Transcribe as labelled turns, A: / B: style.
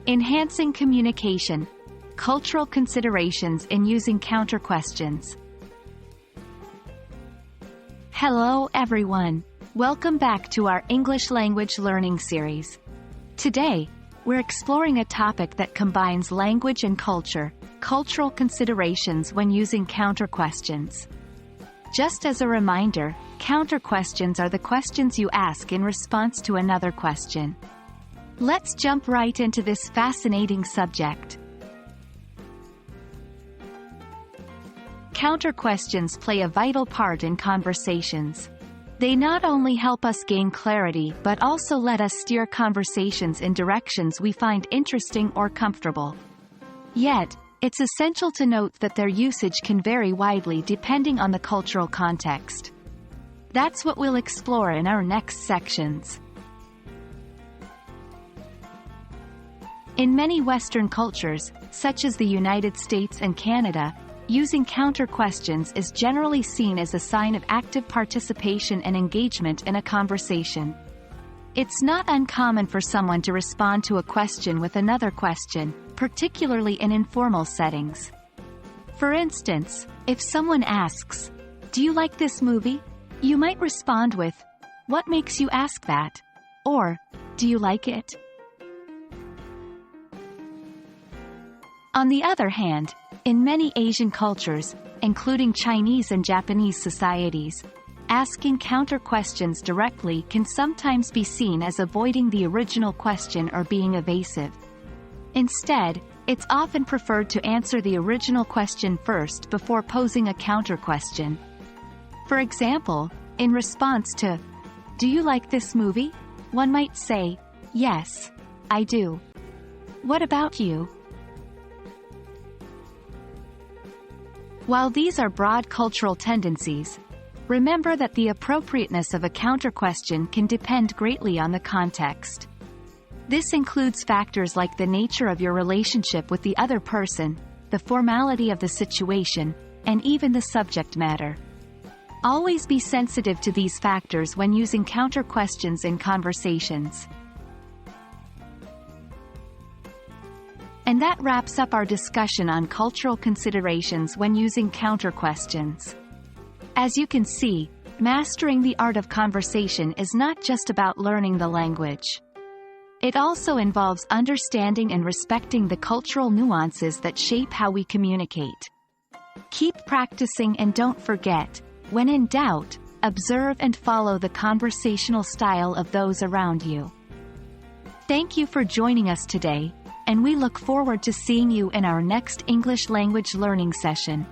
A: Enhancing communication. Cultural considerations in using counter questions. Hello everyone. Welcome back to our English language learning series. Today, we're exploring a topic that combines language and cultural considerations when using counter questions. Just as a reminder, counter questions are the questions you ask in response to another question. Let's jump right into this fascinating subject. Counter questions play a vital part in conversations. They not only help us gain clarity but also let us steer conversations in directions we find interesting or comfortable. Yet, it's essential to note that their usage can vary widely depending on the cultural context. That's what we'll explore in our next sections. In many Western cultures, such as the United States and Canada, using counter questions is generally seen as a sign of active participation and engagement in a conversation. It's not uncommon for someone to respond to a question with another question, particularly in informal settings. For instance, if someone asks, "Do you like this movie?" you might respond with, "What makes you ask that?" or, "Do you like it?" On the other hand, in many Asian cultures, including Chinese and Japanese societies, asking counter questions directly can sometimes be seen as avoiding the original question or being evasive. Instead, it's often preferred to answer the original question first before posing a counter question. For example, in response to, "Do you like this movie?" one might say, "Yes, I do. What about you?" While these are broad cultural tendencies, remember that the appropriateness of a counter question can depend greatly on the context. This includes factors like the nature of your relationship with the other person, the formality of the situation, and even the subject matter. Always be sensitive to these factors when using counter questions in conversations. And that wraps up our discussion on cultural considerations when using counter questions. As you can see, mastering the art of conversation is not just about learning the language. It also involves understanding and respecting the cultural nuances that shape how we communicate. Keep practicing and don't forget, when in doubt, observe and follow the conversational style of those around you. Thank you for joining us today, and we look forward to seeing you in our next English language learning session.